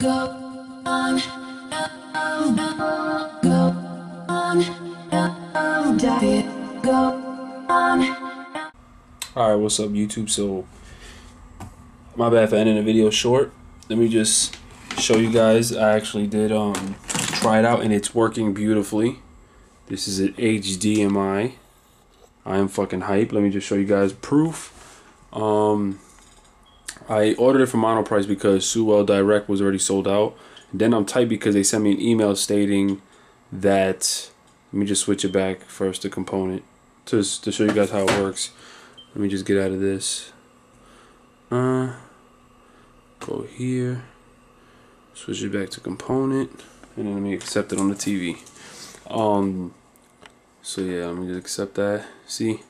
Go on, go on, diet, go on. Alright, what's up YouTube? So, my bad for ending the video short. Let me just show you guys. I actually did try it out and it's working beautifully. This is an HDMI. I am fucking hype. Let me just show you guys proof. I ordered it from Monoprice because Sewell Direct was already sold out. And then I'm tight because they sent me an email stating that, let me just switch it back first to component to show you guys how it works. Let me just get out of this. Go here, switch it back to component, and then let me accept it on the TV. So yeah, let me just accept that. See?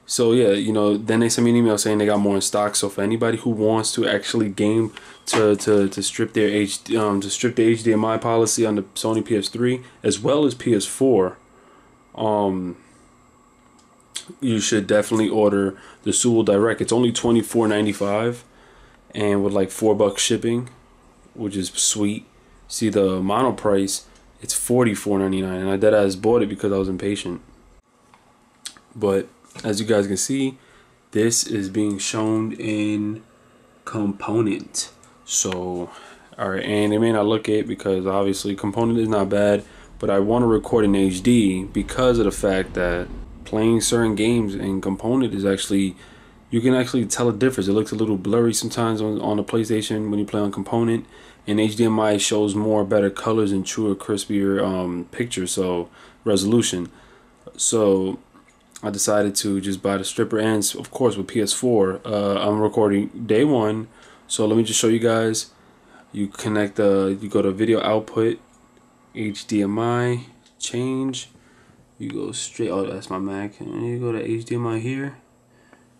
So yeah, you know, then they sent me an email saying they got more in stock. So for anybody who wants to actually game to strip their to strip the HDMI policy on the Sony PS3 as well as PS4, you should definitely order the Sewell Direct. It's only $24.95 and with like $4 shipping, which is sweet. See, the Monoprice, it's $44.99, and I deadass bought it because I was impatient. But as you guys can see, this is being shown in component. So, alright, and it may not look it because obviously component is not bad, but I want to record in HD because of the fact that playing certain games in component is actually, you can actually tell a difference. It looks a little blurry sometimes on the PlayStation when you play on component, and HDMI shows more better colors and truer, crispier pictures, so resolution. So I decided to just buy the stripper, and of course with PS4 I'm recording day one. So let me just show you guys. You connect you go to video output, HDMI, change, you go straight, oh that's my Mac, and you go to HDMI here,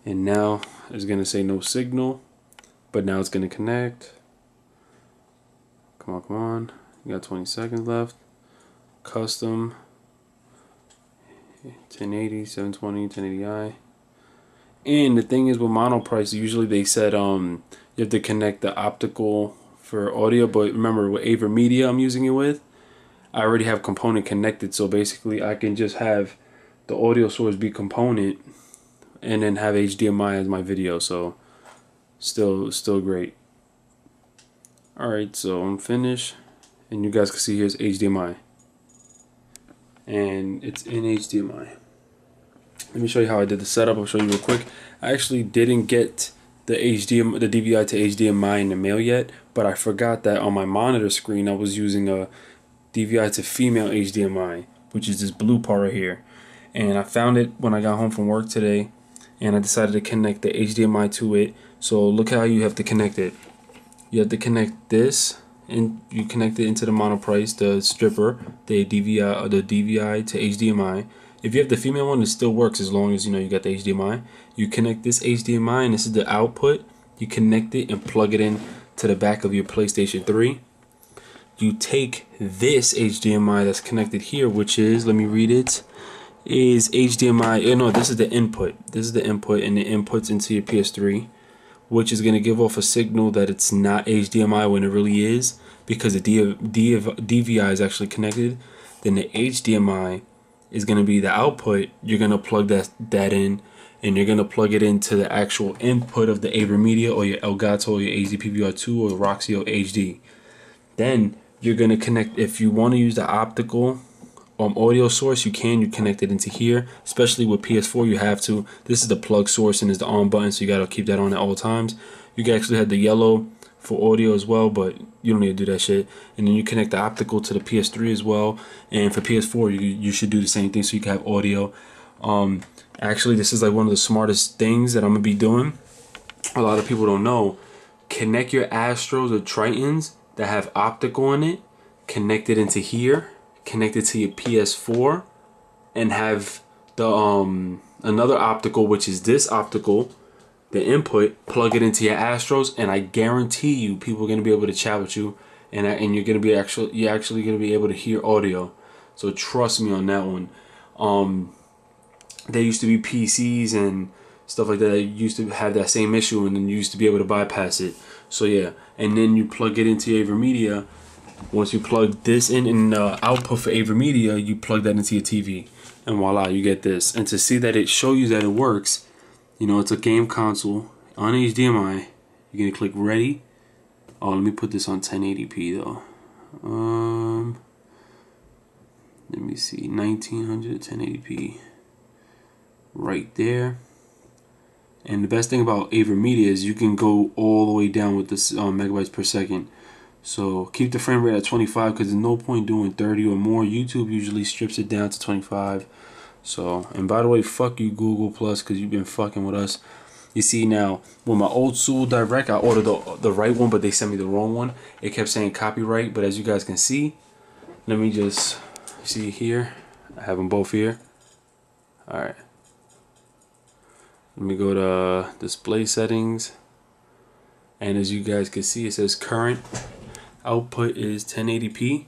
and now it's gonna say no signal, but now it's gonna connect. Come on, you got 20 seconds left. Custom 1080, 720, 1080i. And the thing is with Monoprice, usually they said you have to connect the optical for audio, but remember with AverMedia I'm using it with, I already have component connected, so basically I can just have the audio source be component and then have HDMI as my video. So still great. Alright, so I'm finished, and you guys can see here's HDMI, and it's in HDMI. Let me show you how I did the setup. I'll show you real quick. I actually didn't get the DVI to HDMI in the mail yet, but I forgot that on my monitor screen I was using a DVI to female HDMI, which is this blue part right here. And I found it when I got home from work today, and I decided to connect the HDMI to it. So look how you have to connect it. You have to connect this, and you connect it into the Monoprice, the stripper, the DVI to HDMI. If you have the female one, it still works as long as you know you got the HDMI. You connect this HDMI, and this is the output. You connect it and plug it in to the back of your PlayStation 3. You take this HDMI that's connected here, which is, let me read it, is HDMI, no, this is the input. This is the input, and the input's into your PS3, which is going to give off a signal that it's not HDMI when it really is, because the DVI is actually connected. Then the HDMI is going to be the output. You're going to plug that in, and you're going to plug it into the actual input of the AverMedia or your Elgato or your HD PVR2 or Roxio HD. Then you're going to connect, if you want to use the optical audio source, you can. You connect it into here, especially with PS4 you have to. This is the plug source and is the on button, so you got to keep that on at all times. You can actually have the yellow for audio as well, but you don't need to do that shit. And then you connect the optical to the PS3 as well, and for PS4 you should do the same thing so you can have audio. Actually, this is like one of the smartest things that I'm gonna be doing. A lot of people don't know. Connect your Astros or Tritons that have optical in it, connect it into here, connect it to your PS4, and have the another optical, which is this optical, the input, plug it into your Astros, and I guarantee you people are gonna be able to chat with you, and you're gonna be you're actually gonna be able to hear audio. So trust me on that one. There used to be PCs and stuff like that used to have that same issue, and then you used to be able to bypass it. So yeah, and then you plug it into your AverMedia. Once you plug this in the output for AverMedia, you plug that into your TV, and voila, you get this. And to see that it show you that it works, you know, it's a game console on HDMI. You're gonna click ready. Oh, let me put this on 1080p though. Let me see, 1900 1080p right there. And the best thing about AverMedia is you can go all the way down with this megabytes per second. So keep the frame rate at 25 because there's no point doing 30 or more. YouTube usually strips it down to 25. So, and by the way, fuck you Google Plus, because you've been fucking with us. You see now, with my old Sewell Direct, I ordered the right one, but they sent me the wrong one. It kept saying copyright, but as you guys can see, let me just see here. I have them both here. Alright. Let me go to display settings. And as you guys can see, it says current output is 1080p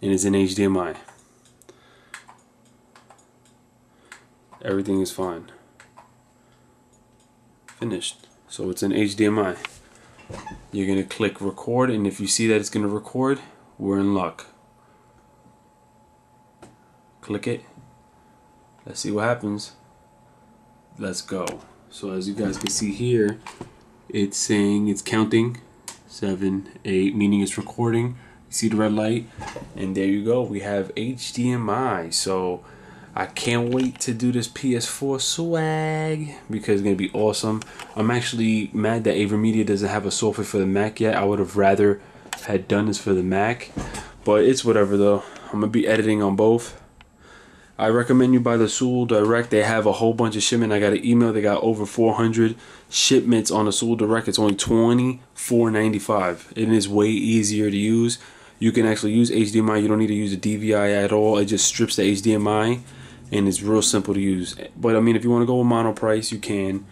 and is in HDMI. Everything is fine. Finished. So it's in HDMI. You're gonna click record, and if you see that it's gonna record, we're in luck. Click it. Let's see what happens. Let's go. So as you guys can see here, it's saying it's counting 7, 8, meaning it's recording. You see the red light, and there you go. We have HDMI. So I can't wait to do this PS4 swag because it's gonna be awesome. I'm actually mad that AverMedia doesn't have a software for the Mac yet. I would have rather had done this for the Mac, but it's whatever though. I'm gonna be editing on both. I recommend you buy the Sewell Direct. They have a whole bunch of shipment. I got an email. They got over 400 shipments on the Sewell Direct. It's only $24.95. It is way easier to use. You can actually use HDMI. You don't need to use a DVI at all. It just strips the HDMI, and it's real simple to use. But I mean, if you want to go with Monoprice, you can.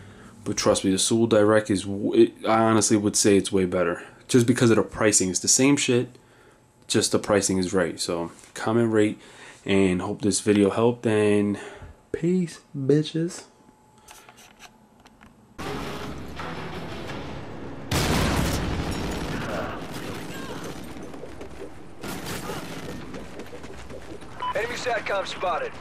But trust me, the Sewell Direct is, I honestly would say it's way better. Just because of the pricing. It's the same shit, just the pricing is right. So comment, rate, and hope this video helped, and peace, bitches. Enemy SATCOM spotted.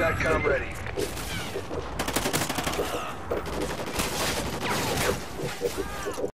SATCOM ready.